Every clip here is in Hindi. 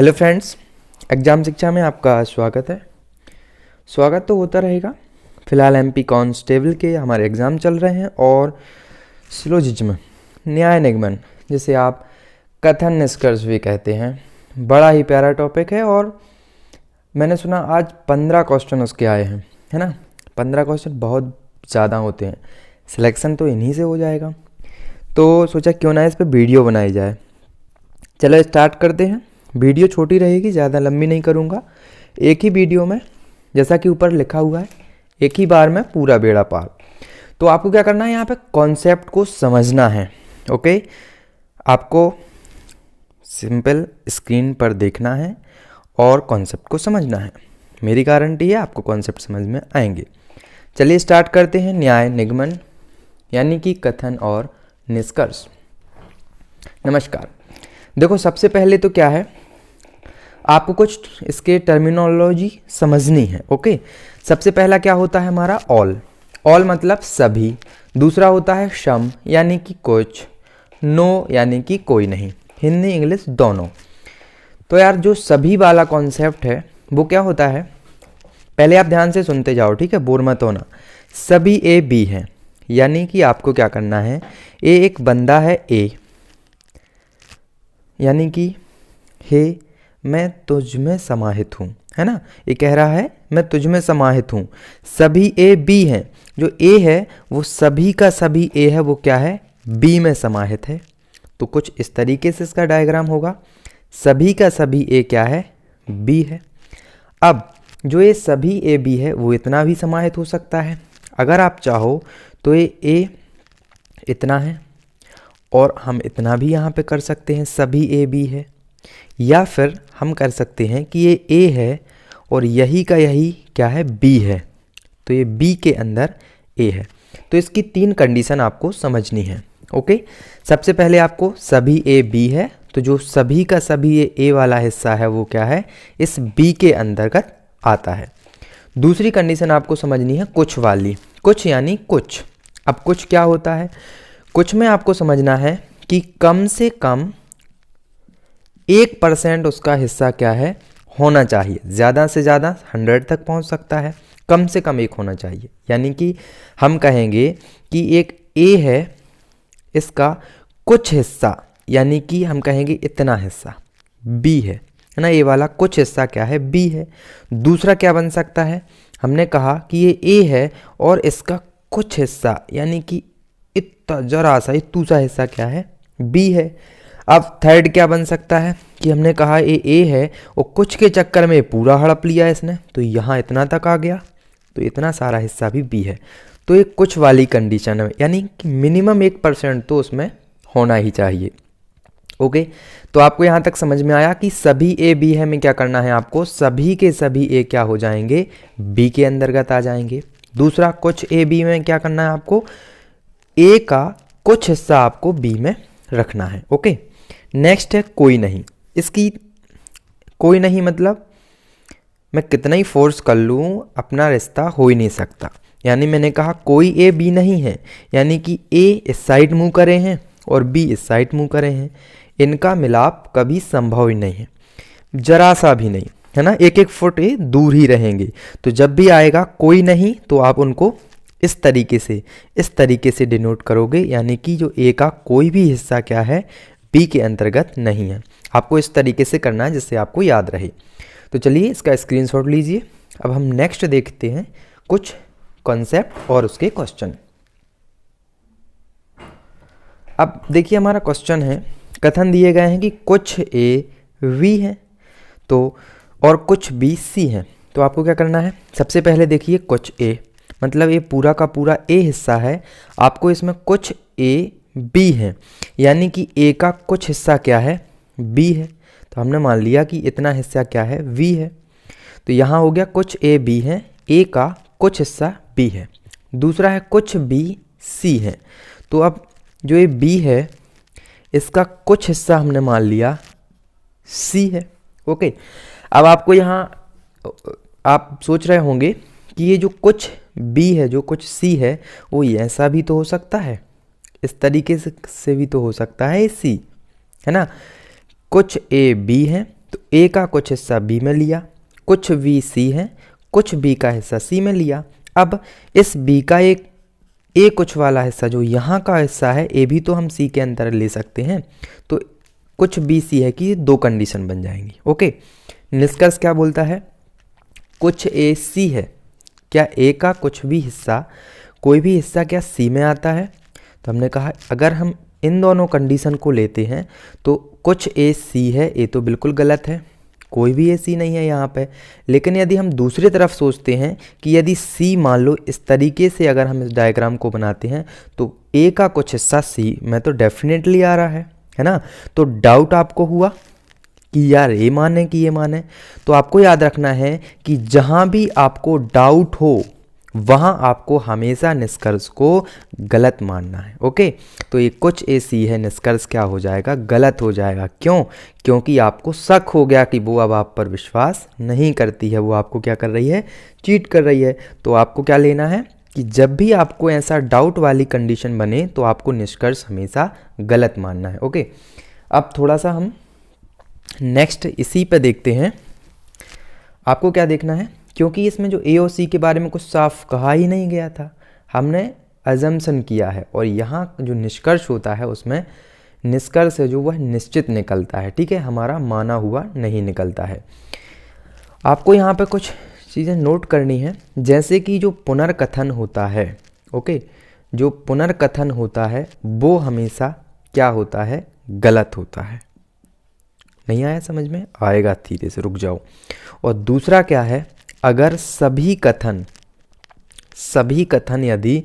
हेलो फ्रेंड्स, एग्ज़ाम शिक्षा में आपका स्वागत है। स्वागत तो होता रहेगा। फ़िलहाल एमपी कांस्टेबल के हमारे एग्ज़ाम चल रहे हैं और सिलोजिज्म, न्याय निगमन, जिसे आप कथन निष्कर्ष भी कहते हैं, बड़ा ही प्यारा टॉपिक है। और मैंने सुना आज 15 क्वेश्चन उसके आए हैं, है ना। 15 क्वेश्चन बहुत ज़्यादा होते हैं, सिलेक्शन तो इन्हीं से हो जाएगा। तो सोचा क्यों ना इस पर वीडियो बनाई जाए। चलो स्टार्ट करते हैं। वीडियो छोटी रहेगी, ज़्यादा लंबी नहीं करूँगा। एक ही वीडियो में, जैसा कि ऊपर लिखा हुआ है, एक ही बार में पूरा बेड़ा पार। तो आपको क्या करना है, यहाँ पे कॉन्सेप्ट को समझना है। ओके, आपको सिंपल स्क्रीन पर देखना है और कॉन्सेप्ट को समझना है। मेरी गारंटी है आपको कॉन्सेप्ट समझ में आएंगे। चलिए स्टार्ट करते हैं। न्याय निगमन यानी कि कथन और निष्कर्ष। नमस्कार। देखो, सबसे पहले तो क्या है, आपको कुछ इसके टर्मिनोलॉजी समझनी है। ओके, सबसे पहला क्या होता है हमारा, ऑल। ऑल मतलब सभी। दूसरा होता है सम यानी कि कुछ। नो यानी कि कोई नहीं। हिंदी इंग्लिश दोनों। तो यार जो सभी वाला कॉन्सेप्ट है वो क्या होता है, पहले आप ध्यान से सुनते जाओ, ठीक है, बोर मत होना। सभी ए बी हैं, यानी कि आपको क्या करना है, ए एक बंदा है ए, यानी कि हे मैं तुझ में समाहित हूँ, है ना। ये कह रहा है मैं तुझ में समाहित हूँ। सभी ए बी हैं, जो ए है वो सभी का सभी ए है, वो क्या है, बी में समाहित है। तो कुछ इस तरीके से इसका डायग्राम होगा। सभी का सभी ए क्या है, बी है। अब जो ये सभी ए बी है वो इतना भी समाहित हो सकता है। अगर आप चाहो तो ये ए इतना है और हम इतना भी यहाँ पे कर सकते हैं, सभी ए बी है। या फिर हम कर सकते हैं कि ये ए है और यही का यही क्या है, बी है। तो ये बी के अंदर ए है। तो इसकी 3 कंडीशन आपको समझनी है। ओके, सबसे पहले आपको सभी ए बी है, तो जो सभी का सभी ये ए वाला हिस्सा है वो क्या है, इस बी के अंतर्गत आता है। दूसरी कंडीशन आपको समझनी है कुछ वाली। कुछ यानी कुछ। अब कुछ क्या होता है, कुछ में आपको समझना है कि कम से कम 1% उसका हिस्सा क्या है, होना चाहिए। ज़्यादा से ज़्यादा 100 तक पहुंच सकता है, कम से कम 1 होना चाहिए। यानी कि हम कहेंगे कि एक ए है, इसका कुछ हिस्सा, यानी कि हम कहेंगे इतना हिस्सा बी है ना। ए वाला कुछ हिस्सा क्या है, बी है। दूसरा क्या बन सकता है, हमने कहा कि ये ए है और इसका कुछ हिस्सा, यानी कि इतना जरा सा इतू सा हिस्सा क्या है, बी है। अब थर्ड क्या बन सकता है कि हमने कहा ये ए है और कुछ के चक्कर में पूरा हड़प लिया इसने, तो यहाँ इतना तक आ गया, तो इतना सारा हिस्सा भी बी है। तो ये कुछ वाली कंडीशन है, यानी कि मिनिमम 1% तो उसमें होना ही चाहिए। ओके, तो आपको यहाँ तक समझ में आया कि सभी ए बी है में क्या करना है, आपको सभी के सभी ए क्या हो जाएंगे, बी के अंतर्गत आ जाएंगे। दूसरा कुछ ए बी में क्या करना है, आपको ए का कुछ हिस्सा आपको बी में रखना है। ओके, नेक्स्ट है कोई नहीं। इसकी कोई नहीं मतलब मैं कितना ही फोर्स कर लूँ अपना रिश्ता हो ही नहीं सकता। यानी मैंने कहा कोई ए बी नहीं है, यानी कि ए इस साइड मूव करे हैं और बी इस साइड मूव करे हैं, इनका मिलाप कभी संभव ही नहीं है, जरा सा भी नहीं, है ना। 1-1 फुट ये दूर ही रहेंगे। तो जब भी आएगा कोई नहीं तो आप उनको इस तरीके से डिनोट करोगे, यानी कि जो ए का कोई भी हिस्सा क्या है, बी के अंतर्गत नहीं है। आपको इस तरीके से करना है जिससे आपको याद रहे। तो चलिए इसका स्क्रीनशॉट लीजिए। अब हम नेक्स्ट देखते हैं कुछ कॉन्सेप्ट और उसके क्वेश्चन। अब देखिए हमारा क्वेश्चन है, कथन दिए गए हैं कि कुछ ए वी है तो और कुछ बी सी है। तो आपको क्या करना है, सबसे पहले देखिए कुछ ए मतलब ये पूरा का पूरा ए हिस्सा है, आपको इसमें कुछ ए बी है, यानी कि ए का कुछ हिस्सा क्या है, बी है। तो हमने मान लिया कि इतना हिस्सा क्या है, वी है। तो यहाँ हो गया कुछ ए बी है, ए का कुछ हिस्सा बी है। दूसरा है कुछ बी सी है। तो अब जो ये बी है इसका कुछ हिस्सा हमने मान लिया सी है। ओके, अब आपको यहाँ आप सोच रहे होंगे कि ये जो कुछ बी है, जो कुछ सी है, वो ऐसा भी तो हो सकता है, इस तरीके से भी तो हो सकता है सी, है ना। कुछ ए बी है तो ए का कुछ हिस्सा बी में लिया, कुछ बी सी है, कुछ बी का हिस्सा सी में लिया। अब इस बी का एक ए कुछ वाला हिस्सा जो यहाँ का हिस्सा है, ए भी तो हम सी के अंदर ले सकते हैं, तो कुछ बी सी है कि दो कंडीशन बन जाएंगी। ओके, निष्कर्ष क्या बोलता है, कुछ ए सी है, क्या ए का कुछ भी हिस्सा, कोई भी हिस्सा क्या सी में आता है? तो हमने कहा अगर हम इन दोनों कंडीशन को लेते हैं तो कुछ ए सी है, ए तो बिल्कुल गलत है, कोई भी ए सी नहीं है यहाँ पे। लेकिन यदि हम दूसरी तरफ सोचते हैं कि यदि सी मान लो इस तरीके से अगर हम इस डायग्राम को बनाते हैं तो ए का कुछ हिस्सा सी में तो डेफिनेटली आ रहा है ना। तो डाउट आपको हुआ कि यार ये माने कि ये माने, तो आपको याद रखना है कि जहाँ भी आपको डाउट हो वहाँ आपको हमेशा निष्कर्ष को गलत मानना है। ओके, तो ये कुछ ए सी है, निष्कर्ष क्या हो जाएगा, गलत हो जाएगा। क्यों? क्योंकि आपको शक हो गया कि वो अब आप पर विश्वास नहीं करती है, वो आपको क्या कर रही है, चीट कर रही है। तो आपको क्या लेना है कि जब भी आपको ऐसा डाउट वाली कंडीशन बने तो आपको निष्कर्ष हमेशा गलत मानना है। ओके, अब थोड़ा सा हम नेक्स्ट इसी पे देखते हैं। आपको क्या देखना है, क्योंकि इसमें जो ए और सी के बारे में कुछ साफ कहा ही नहीं गया था, हमने अजम्पशन किया है, और यहाँ जो निष्कर्ष होता है उसमें निष्कर्ष है जो वह निश्चित निकलता है। ठीक है, हमारा माना हुआ नहीं निकलता है। आपको यहाँ पे कुछ चीज़ें नोट करनी है, जैसे कि जो पुनर्कथन होता है, ओके, जो पुनर्कथन होता है वो हमेशा क्या होता है, गलत होता है। नहीं आया समझ में? आएगा, धीरे से रुक जाओ। और दूसरा क्या है, अगर सभी कथन यदि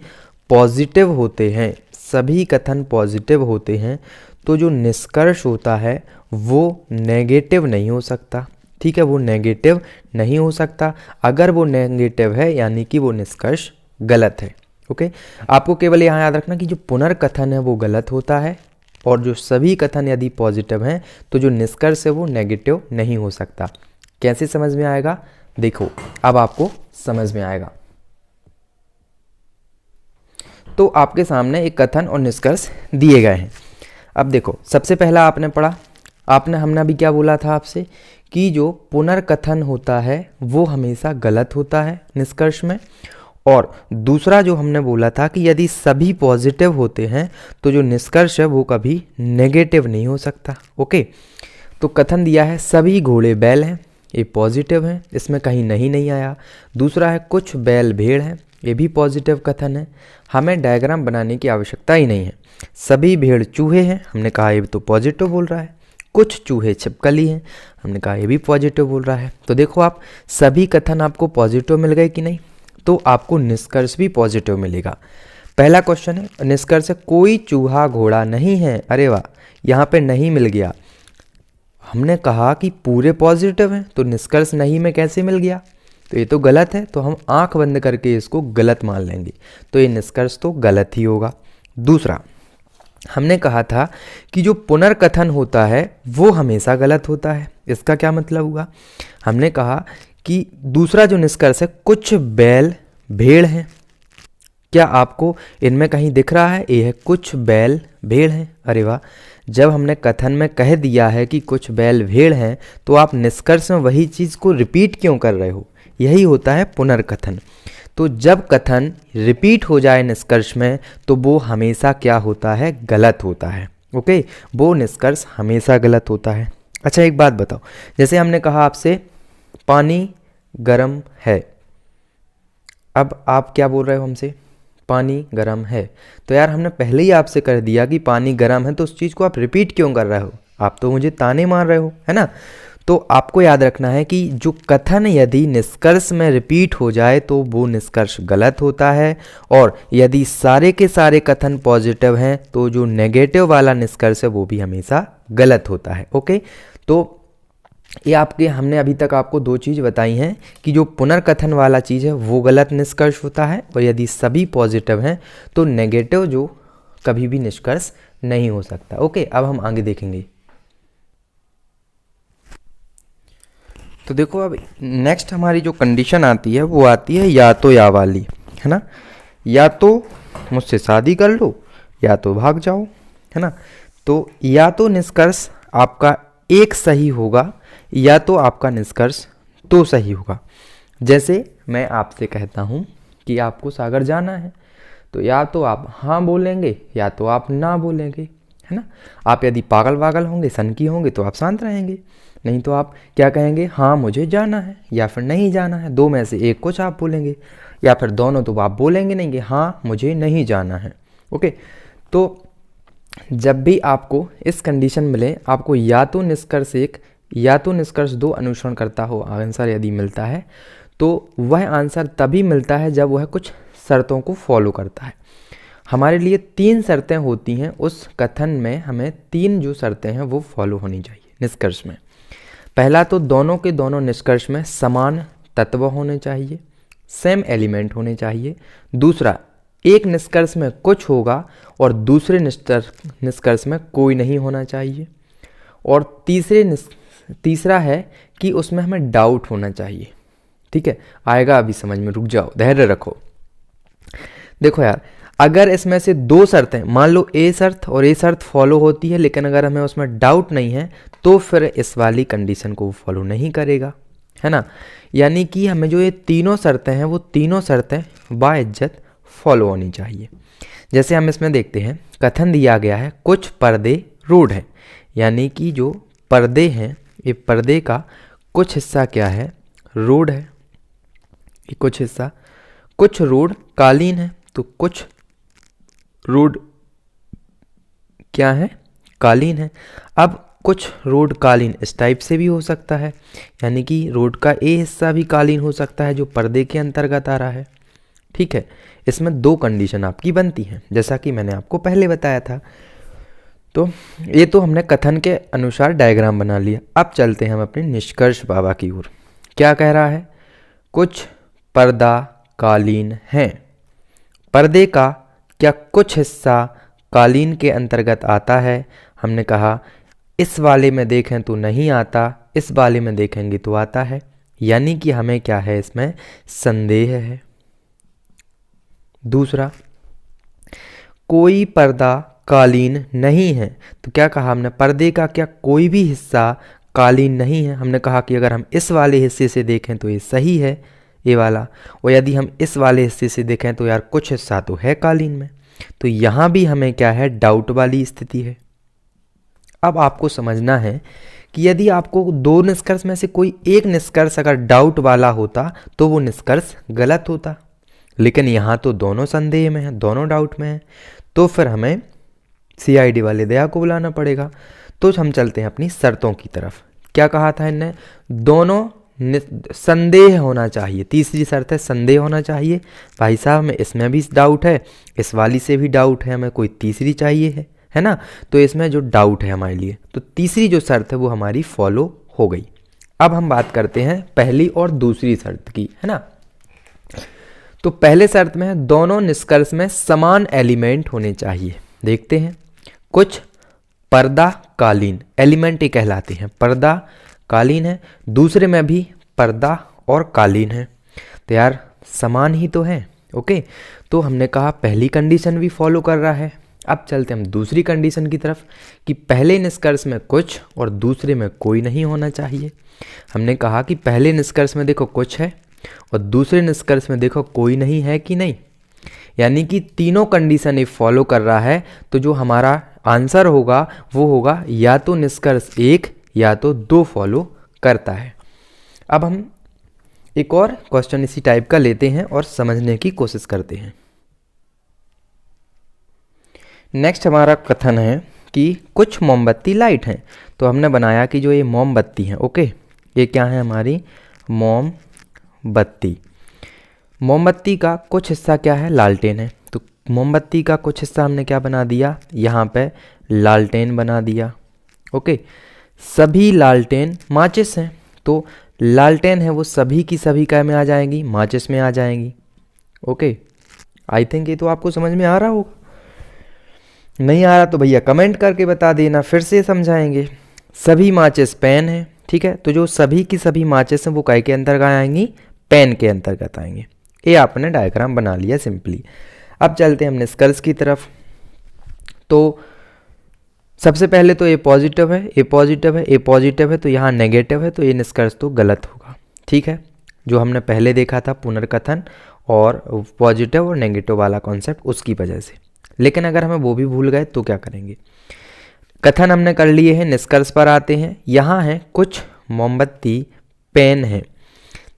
पॉजिटिव होते हैं, सभी कथन पॉजिटिव होते हैं तो जो निष्कर्ष होता है वो नेगेटिव नहीं हो सकता। ठीक है, वो नेगेटिव नहीं हो सकता। अगर वो नेगेटिव है यानी कि वो निष्कर्ष गलत है। ओके, आपको केवल यहाँ याद रखना कि जो पुनर्कथन है वो गलत होता है, और जो सभी कथन यदि पॉजिटिव हैं तो जो निष्कर्ष है वो नेगेटिव नहीं हो सकता। कैसे समझ में आएगा? देखो, अब आपको समझ में आएगा। तो आपके सामने एक कथन और निष्कर्ष दिए गए हैं। अब देखो, सबसे पहला आपने पढ़ा, हमने अभी क्या बोला था आपसे कि जो पुनर्कथन होता है वो हमेशा गलत होता है निष्कर्ष में, और दूसरा जो हमने बोला था कि यदि सभी पॉजिटिव होते हैं तो जो निष्कर्ष है वो कभी नेगेटिव नहीं हो सकता। ओके, तो कथन दिया है सभी घोड़े बैल हैं, ये पॉजिटिव है, इसमें कहीं नहीं आया। दूसरा है कुछ बैल भेड़ हैं, ये भी पॉजिटिव कथन है, हमें डायग्राम बनाने की आवश्यकता ही नहीं है। सभी भेड़ चूहे हैं, हमने कहा ये तो पॉजिटिव बोल रहा है। कुछ चूहे छिपकली हैं, हमने कहा ये भी पॉजिटिव बोल रहा है। तो देखो आप, सभी कथन आपको पॉजिटिव मिल गए कि नहीं, तो आपको निष्कर्ष भी पॉजिटिव मिलेगा। पहला क्वेश्चन है, निष्कर्ष है कोई चूहा घोड़ा नहीं है। अरे वाह, यहाँ पे नहीं मिल गया। हमने कहा कि पूरे पॉजिटिव हैं, तो निष्कर्ष नहीं में कैसे मिल गया? तो ये तो गलत है, तो हम आंख बंद करके इसको गलत मान लेंगे, तो ये निष्कर्ष तो गलत ही होगा। दूसरा, हमने कहा था कि जो पुनर्कथन होता है वो हमेशा गलत होता है। इसका क्या मतलब हुआ? हमने कहा कि दूसरा जो निष्कर्ष है कुछ बैल भेड़ हैं, क्या आपको इनमें कहीं दिख रहा है ये है कुछ बैल भेड़ हैं? अरे वाह, जब हमने कथन में कह दिया है कि कुछ बैल भेड़ हैं तो आप निष्कर्ष में वही चीज़ को रिपीट क्यों कर रहे हो? यही होता है पुनर्कथन। तो जब कथन रिपीट हो जाए निष्कर्ष में तो वो हमेशा क्या होता है? गलत होता है। ओके, वो निष्कर्ष हमेशा गलत होता है। अच्छा, एक बात बताओ, जैसे हमने कहा आपसे पानी गर्म है, अब आप क्या बोल रहे हो हमसे? पानी गर्म है। तो यार हमने पहले ही आपसे कर दिया कि पानी गर्म है, तो उस चीज़ को आप रिपीट क्यों कर रहे हो? आप तो मुझे ताने मार रहे हो, है ना। तो आपको याद रखना है कि जो कथन यदि निष्कर्ष में रिपीट हो जाए तो वो निष्कर्ष गलत होता है, और यदि सारे के सारे कथन पॉजिटिव हैं तो जो नेगेटिव वाला निष्कर्ष है वो भी हमेशा गलत होता है। ओके, तो ये आपके हमने अभी तक आपको दो चीज़ बताई हैं कि जो पुनर्कथन वाला चीज़ है वो गलत निष्कर्ष होता है, और यदि सभी पॉजिटिव हैं तो नेगेटिव जो कभी भी निष्कर्ष नहीं हो सकता। ओके, अब हम आगे देखेंगे। तो देखो, अब नेक्स्ट हमारी जो कंडीशन आती है वो आती है या तो या वाली, है ना। या तो मुझसे शादी कर लो या तो भाग जाओ, है ना। तो या तो निष्कर्ष आपका एक सही होगा या तो आपका निष्कर्ष तो सही होगा। जैसे मैं आपसे कहता हूँ कि आपको सागर जाना है, तो या तो आप हाँ बोलेंगे या तो आप ना बोलेंगे, है ना। आप यदि पागल वागल होंगे, सनकी होंगे, तो आप शांत रहेंगे, नहीं तो आप क्या कहेंगे, हाँ मुझे जाना है या फिर नहीं जाना है। दो में से एक कुछ आप बोलेंगे, या फिर दोनों तो आप बोलेंगे नहीं कि हाँ मुझे नहीं जाना है। ओके, तो जब भी आपको इस कंडीशन मिले, आपको या तो निष्कर्ष एक या तो निष्कर्ष दो अनुसरण करता हो आंसर यदि मिलता है, तो वह आंसर तभी मिलता है जब वह कुछ शर्तों को फॉलो करता है। हमारे लिए 3 शर्तें होती हैं उस कथन में, हमें 3 जो शर्तें हैं वो फॉलो होनी चाहिए निष्कर्ष में। पहला तो दोनों के दोनों निष्कर्ष में समान तत्व होने चाहिए, सेम एलिमेंट होने चाहिए। दूसरा, एक निष्कर्ष में कुछ होगा और दूसरे निष्कर्ष में कोई नहीं होना चाहिए। और तीसरा है कि उसमें हमें डाउट होना चाहिए। ठीक है, आएगा अभी समझ में, रुक जाओ, धैर्य रखो। देखो यार, अगर इसमें से 2 शर्तें, मान लो ए शर्त और ए शर्त फॉलो होती है, लेकिन अगर हमें उसमें डाउट नहीं है, तो फिर इस वाली कंडीशन को फॉलो नहीं करेगा, है ना। यानी कि हमें जो ये तीनों शर्तें हैं वो तीनों शर्तें बाइज्जत फॉलो होनी चाहिए। जैसे हम इसमें देखते हैं, कथन दिया गया है कुछ पर्दे रोड हैं, यानी कि जो पर्दे हैं, ये पर्दे का कुछ हिस्सा क्या है, रोड है। ये कुछ हिस्सा, कुछ रोड कालीन है, तो कुछ रोड क्या है, कालीन है। अब कुछ रोड कालीन इस टाइप से भी हो सकता है, यानी कि रोड का ए हिस्सा भी कालीन हो सकता है जो पर्दे के अंतर्गत आ रहा है। ठीक है, इसमें 2 कंडीशन आपकी बनती हैं, जैसा कि मैंने आपको पहले बताया था। तो ये तो हमने कथन के अनुसार डायग्राम बना लिया। अब चलते हैं हम अपने निष्कर्ष बाबा की ओर। क्या कह रहा है, कुछ पर्दा कालीन हैं। पर्दे का क्या कुछ हिस्सा कालीन के अंतर्गत आता है? हमने कहा इस वाले में देखें तो नहीं आता, इस वाले में देखेंगे तो आता है, यानी कि हमें क्या है, इसमें संदेह है। दूसरा, कोई पर्दा कालीन नहीं है, तो क्या कहा हमने, पर्दे का क्या कोई भी हिस्सा कालीन नहीं है। हमने कहा कि अगर हम इस वाले हिस्से से देखें तो ये सही है, ये वाला, और यदि हम इस वाले हिस्से से देखें तो यार कुछ हिस्सा तो है कालीन में। तो यहाँ भी हमें क्या है, डाउट वाली स्थिति है। अब आपको समझना है कि यदि आपको 2 निष्कर्ष में से कोई एक निष्कर्ष अगर डाउट वाला होता तो वो निष्कर्ष गलत होता, लेकिन यहाँ तो दोनों संदेह में है, दोनों डाउट में है, तो फिर हमें CID वाले दया को बुलाना पड़ेगा। तो हम चलते हैं अपनी शर्तों की तरफ। क्या कहा था इनने, दोनों संदेह होना चाहिए। तीसरी शर्त है संदेह होना चाहिए। भाई साहब हमें इसमें भी डाउट है, इस वाली से भी डाउट है, हमें कोई तीसरी चाहिए है ना। तो इसमें जो डाउट है हमारे लिए, तो तीसरी जो शर्त है वो हमारी फॉलो हो गई। अब हम बात करते हैं पहली और दूसरी शर्त की, है ना। तो पहले शर्त में है दोनों निष्कर्ष में समान एलिमेंट होने चाहिए। देखते हैं, कुछ पर्दा कालीन एलिमेंट ही कहलाते हैं, पर्दा कालीन है, दूसरे में भी पर्दा और कालीन है, तो यार समान ही तो है। ओके, तो हमने कहा पहली कंडीशन भी फॉलो कर रहा है। अब चलते हम दूसरी कंडीशन की तरफ कि पहले निष्कर्ष में कुछ और दूसरे में कोई नहीं होना चाहिए। हमने कहा कि पहले निष्कर्ष में देखो कुछ है और दूसरे निष्कर्ष में देखो कोई नहीं है कि नहीं, यानी कि तीनों कंडीशन ये फॉलो कर रहा है, तो जो हमारा आंसर होगा वो होगा या तो निष्कर्ष 1 या तो 2 फॉलो करता है। अब हम एक और क्वेश्चन इसी टाइप का लेते हैं और समझने की कोशिश करते हैं। नेक्स्ट हमारा कथन है कि कुछ मोमबत्ती लाइट हैं। तो हमने बनाया कि जो ये मोमबत्ती है, ओके, ये क्या है हमारी मोमबत्ती। मोमबत्ती का कुछ हिस्सा क्या है, लालटेन है। तो मोमबत्ती का कुछ हिस्सा हमने क्या बना दिया, यहाँ पे लालटेन बना दिया। ओके, सभी लालटेन माचिस हैं, तो लालटेन है वो सभी की सभी क्या में आ जाएंगी, माचिस में आ जाएंगी। ओके, आई थिंक ये तो आपको समझ में आ रहा होगा। नहीं आ रहा तो भैया कमेंट करके बता देना, फिर से समझाएंगे। सभी माचिस पेन है, ठीक है, तो जो सभी की सभी माचिस हैं वो काय के अंतर्गत आएंगी, पेन के अंतर्गत आएंगे। ये आपने डायग्राम बना लिया सिंपली। अब चलते हैं हम निष्कर्ष की तरफ। तो सबसे पहले तो ए पॉजिटिव है, ए पॉजिटिव है, ए पॉजिटिव है, तो यहाँ नेगेटिव है, तो ये निष्कर्ष तो गलत होगा। ठीक है, जो हमने पहले देखा था पुनर्कथन और पॉजिटिव और नेगेटिव वाला कॉन्सेप्ट, उसकी वजह से। लेकिन अगर हमें वो भी भूल गए तो क्या करेंगे। कथन हमने कर लिए हैं, निष्कर्ष पर आते हैं। यहाँ है कुछ मोमबत्ती पेन है,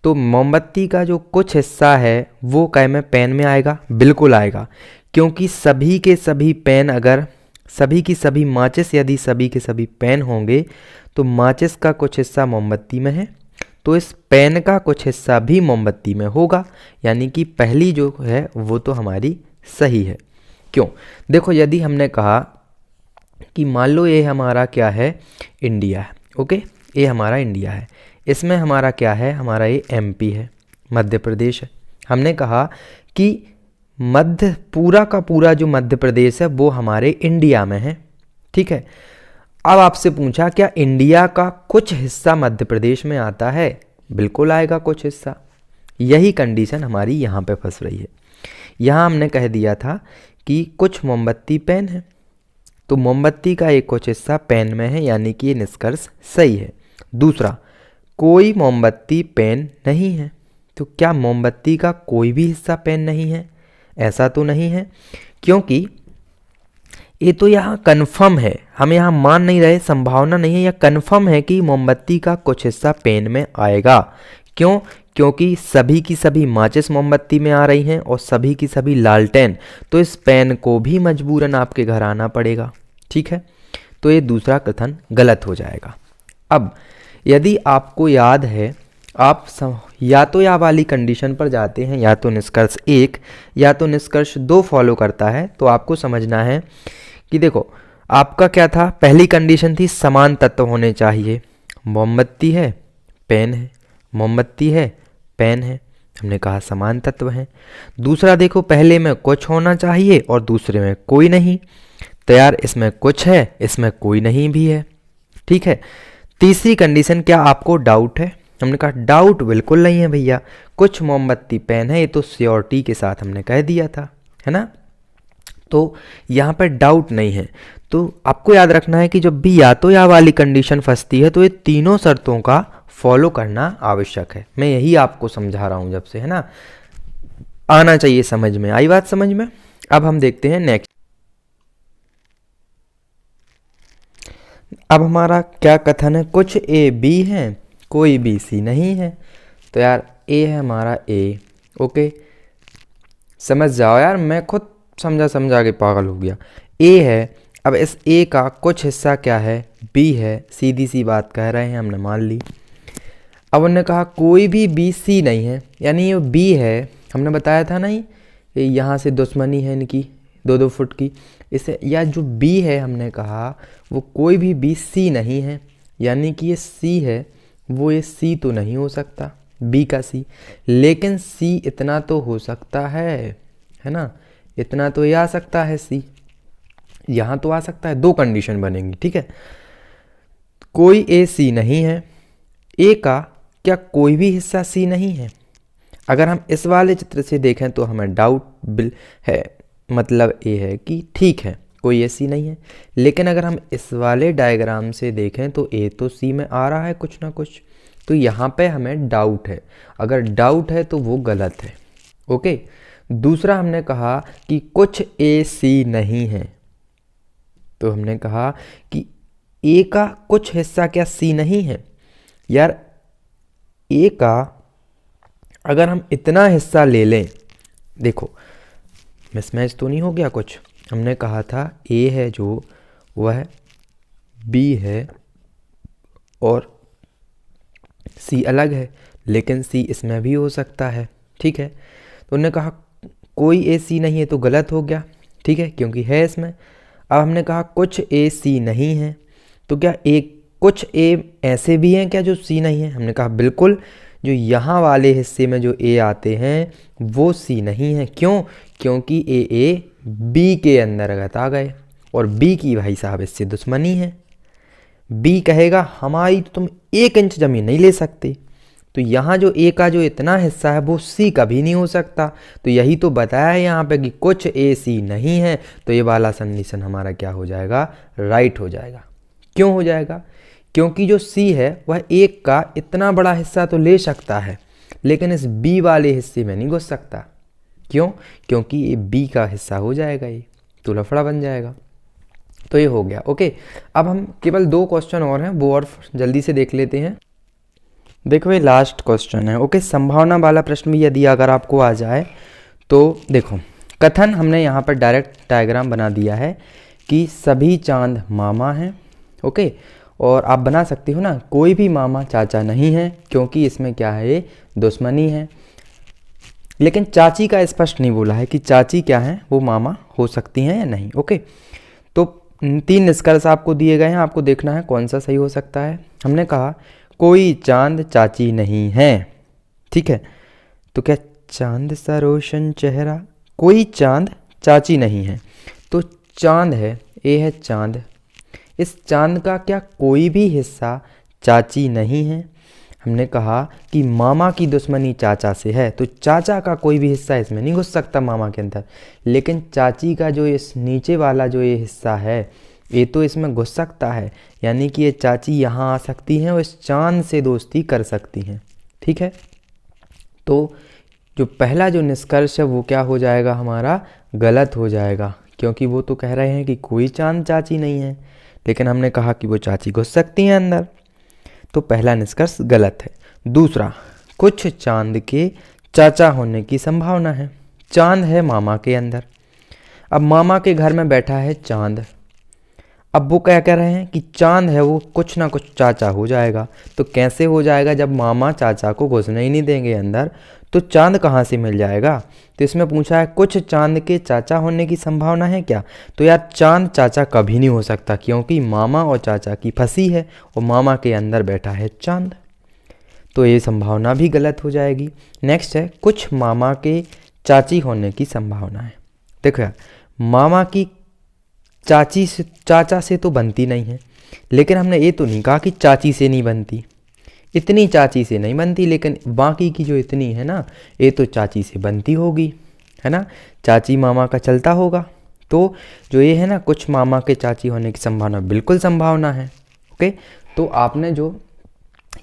तो मोमबत्ती का जो कुछ हिस्सा है वो क्या में पेन में आएगा? बिल्कुल आएगा, क्योंकि सभी के सभी पेन, अगर सभी की सभी माचिस यदि सभी के सभी पेन होंगे तो माचिस का कुछ हिस्सा मोमबत्ती में है, तो इस पेन का कुछ हिस्सा भी मोमबत्ती में होगा, यानी कि पहली जो है वो तो हमारी सही है। क्यों? देखो, यदि हमने कहा कि मान लो ये हमारा क्या है, इंडिया है, ओके, ये हमारा इंडिया है, इसमें हमारा क्या है, हमारा ये एमपी है, मध्य प्रदेश है। हमने कहा कि मध्य पूरा का पूरा जो मध्य प्रदेश है वो हमारे इंडिया में है। ठीक है, अब आपसे पूछा क्या इंडिया का कुछ हिस्सा मध्य प्रदेश में आता है? बिल्कुल आएगा कुछ हिस्सा। यही कंडीशन हमारी यहाँ पे फंस रही है। यहाँ हमने कह दिया था कि कुछ मोमबत्ती पेन है, तो मोमबत्ती का एक कुछ हिस्सा पेन में है, यानी कि ये निष्कर्ष सही है। दूसरा, कोई मोमबत्ती पेन नहीं है, तो क्या मोमबत्ती का कोई भी हिस्सा पेन नहीं है? ऐसा तो नहीं है, क्योंकि ये तो यहाँ कन्फर्म है, हम यहाँ मान नहीं रहे, संभावना नहीं है, यह कन्फर्म है कि मोमबत्ती का कुछ हिस्सा पेन में आएगा। क्यों? क्योंकि सभी की सभी माचिस मोमबत्ती में आ रही हैं और सभी की सभी लालटेन, तो इस पेन को भी मजबूरन आपके घर आना पड़ेगा। ठीक है, तो ये दूसरा कथन गलत हो जाएगा। अब यदि आपको याद है, आप या तो या वाली कंडीशन पर जाते हैं, या तो निष्कर्ष 1 या तो निष्कर्ष 2 फॉलो करता है, तो आपको समझना है कि देखो आपका क्या था, पहली कंडीशन थी समान तत्व होने चाहिए। मोमबत्ती है, पेन है, मोमबत्ती है, पेन है, हमने कहा समान तत्व हैं। दूसरा देखो, पहले में कुछ होना चाहिए और दूसरे में कोई नहीं, तो यार इसमें कुछ है, इसमें कोई नहीं भी है। ठीक है, तीसरी कंडीशन, क्या आपको डाउट है? हमने कहा डाउट बिल्कुल नहीं है भैया, कुछ मोमबत्ती पेन है, ये तो श्योरिटी के साथ हमने कह दिया था, है ना। तो यहाँ पर डाउट नहीं है। तो आपको याद रखना है कि जब भी या तो या वाली कंडीशन फंसती है तो ये तीनों शर्तों का फॉलो करना आवश्यक है। मैं यही आपको समझा रहा हूँ जब से, है ना, आना चाहिए समझ में। आई बात समझ में? अब हम देखते हैं नेक्स्ट। अब हमारा क्या कथन है, कुछ ए बी है, कोई बी सी नहीं है। तो यार ए है हमारा ए, ओके, समझ जाओ यार, मैं खुद समझा के पागल हो गया। ए है, अब इस ए का कुछ हिस्सा क्या है, बी है, सीधी सी बात कह रहे हैं, हमने मान ली। अब उन्होंने कहा कोई भी बी सी नहीं है, यानी ये बी है, हमने बताया था नहीं, यहाँ से दुश्मनी है इनकी 2-2 फुट की, इसे, या जो बी है हमने कहा वो कोई भी बी सी नहीं है, यानी कि ये सी है, वो ये सी तो नहीं हो सकता, बी का सी, लेकिन सी इतना तो हो सकता है ना, इतना तो ये आ सकता है, सी यहाँ तो आ सकता है। 2 कंडीशन बनेंगी। ठीक है, कोई ए सी नहीं है, ए का क्या कोई भी हिस्सा सी नहीं है। अगर हम इस वाले चित्र से देखें तो हमें डाउट है, मतलब ए है कि ठीक है कोई ए सी नहीं है, लेकिन अगर हम इस वाले डायग्राम से देखें तो ए तो सी में आ रहा है कुछ ना कुछ, तो यहाँ पे हमें डाउट है। अगर डाउट है तो वो गलत है। ओके, दूसरा हमने कहा कि कुछ ए सी नहीं है, तो हमने कहा कि ए का कुछ हिस्सा क्या सी नहीं है। यार ए का अगर हम इतना हिस्सा ले लें, देखो मिसमैच तो नहीं हो गया कुछ। हमने कहा था ए है जो वह बी है और सी अलग है, लेकिन सी इसमें भी हो सकता है। ठीक है, तो उन्होंने कहा कोई ए सी नहीं है, तो गलत हो गया। ठीक है, क्योंकि है इसमें। अब हमने कहा कुछ ए सी नहीं है, तो क्या एक कुछ ए ऐसे भी हैं क्या जो सी नहीं है? हमने कहा बिल्कुल, जो यहाँ वाले हिस्से में जो ए आते हैं वो सी नहीं है। क्यों? क्योंकि ए बी के अंतर्गत आ गए, और बी की भाई साहब इससे दुश्मनी है। बी कहेगा हमारी तो तुम 1 इंच ज़मीन नहीं ले सकते, तो यहाँ जो ए का जो इतना हिस्सा है वो सी कभी नहीं हो सकता। तो यही तो बताया है यहाँ पे कि कुछ ए सी नहीं है, तो ये वाला कंडीशन हमारा क्या हो जाएगा, राइट हो जाएगा। क्यों हो जाएगा, क्योंकि जो सी है वह एक का इतना बड़ा हिस्सा तो ले सकता है, लेकिन इस बी वाले हिस्से में नहीं घुस सकता। क्यों, क्योंकि ये बी का हिस्सा हो जाएगा, ये तो लफड़ा बन जाएगा। तो ये हो गया। ओके, अब हम केवल 2 क्वेश्चन और हैं, वो और जल्दी से देख लेते हैं। देखो ये लास्ट क्वेश्चन है। ओके, संभावना वाला प्रश्न भी यदि अगर आपको आ जाए तो देखो, कथन हमने यहाँ पर डायरेक्ट डायग्राम बना दिया है कि सभी चांद मामा हैं। ओके, और आप बना सकते हो ना, कोई भी मामा चाचा नहीं है, क्योंकि इसमें क्या है, ये दुश्मनी है। लेकिन चाची का स्पष्ट नहीं बोला है कि चाची क्या है, वो मामा हो सकती हैं या नहीं। ओके, तो 3 निष्कर्ष आपको दिए गए हैं, आपको देखना है कौन सा सही हो सकता है। हमने कहा कोई चांद चाची नहीं है, ठीक है, तो क्या चांद सा रोशन चेहरा, कोई चांद चाची नहीं है, तो चांद है, ए है चांद, इस चांद का क्या कोई भी हिस्सा चाची नहीं है। हमने कहा कि मामा की दुश्मनी चाचा से है, तो चाचा का कोई भी हिस्सा इसमें नहीं घुस सकता मामा के अंदर, लेकिन चाची का जो इस नीचे वाला जो ये हिस्सा है ये तो इसमें घुस सकता है, यानी कि ये चाची यहाँ आ सकती हैं और इस चांद से दोस्ती कर सकती हैं। ठीक है, तो जो पहला जो निष्कर्ष है वो क्या हो जाएगा, हमारा गलत हो जाएगा, क्योंकि वो तो कह रहे हैं कि कोई चांद चाची नहीं है, लेकिन हमने कहा कि वो चाची घुस सकती हैं अंदर, तो पहला निष्कर्ष गलत है। दूसरा, कुछ चांद के चाचा होने की संभावना है। चांद है मामा के अंदर, अब मामा के घर में बैठा है चांद, अब वो क्या कह रहे हैं कि चांद है वो कुछ ना कुछ चाचा हो जाएगा। तो कैसे हो जाएगा, जब मामा चाचा को घुसने ही नहीं देंगे अंदर, तो चांद कहाँ से मिल जाएगा। तो इसमें पूछा है कुछ चांद के चाचा होने की संभावना है क्या, तो यार चांद चाचा कभी नहीं हो सकता, क्योंकि मामा और चाचा की फंसी है और मामा के अंदर बैठा है चांद, तो ये संभावना भी गलत हो जाएगी। नेक्स्ट है कुछ मामा के चाची होने की संभावना है। देखो यार, मामा की चाची से चाचा से तो बनती नहीं है, लेकिन हमने ये तो नहीं कहा कि चाची से नहीं बनती, इतनी चाची से नहीं बनती, लेकिन बाकी की जो इतनी है ना, ये तो चाची से बनती होगी, है ना, चाची मामा का चलता होगा। तो जो ये है ना, कुछ मामा के चाची होने की संभावना, बिल्कुल संभावना है। ओके, तो आपने जो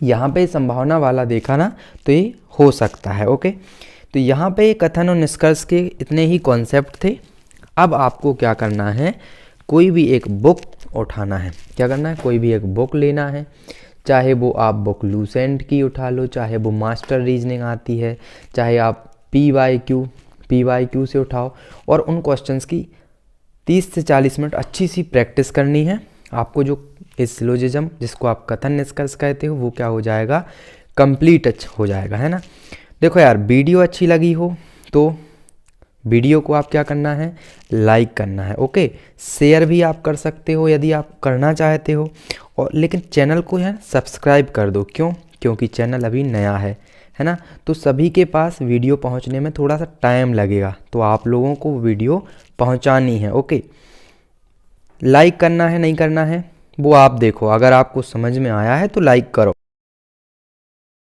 यहाँ पे संभावना वाला देखा ना, तो ये हो सकता है। ओके, तो यहाँ पे कथन और निष्कर्ष के इतने ही कॉन्सेप्ट थे। अब आपको क्या करना है, कोई भी एक बुक उठाना है। क्या करना है, कोई भी एक बुक लेना है, चाहे वो आप बुक लूसेंट की उठा लो, चाहे वो मास्टर रीजनिंग आती है, चाहे आप PYQ से उठाओ, और उन क्वेश्चंस की 30 से 40 मिनट अच्छी सी प्रैक्टिस करनी है। आपको जो इस सिलोजिज्म जिसको आप कथन निष्कर्ष कहते हो वो क्या हो जाएगा, कंप्लीट हो जाएगा, है ना। देखो यार, वीडियो अच्छी लगी हो तो वीडियो को आप क्या करना है, लाइक करना है। ओके, शेयर भी आप कर सकते हो यदि आप करना चाहते हो, और लेकिन चैनल को है सब्सक्राइब कर दो। क्यों, क्योंकि चैनल अभी नया है ना, तो सभी के पास वीडियो पहुंचने में थोड़ा सा टाइम लगेगा, तो आप लोगों को वीडियो पहुंचानी है। ओके, लाइक करना है नहीं करना है वो आप देखो, अगर आपको समझ में आया है तो लाइक करो।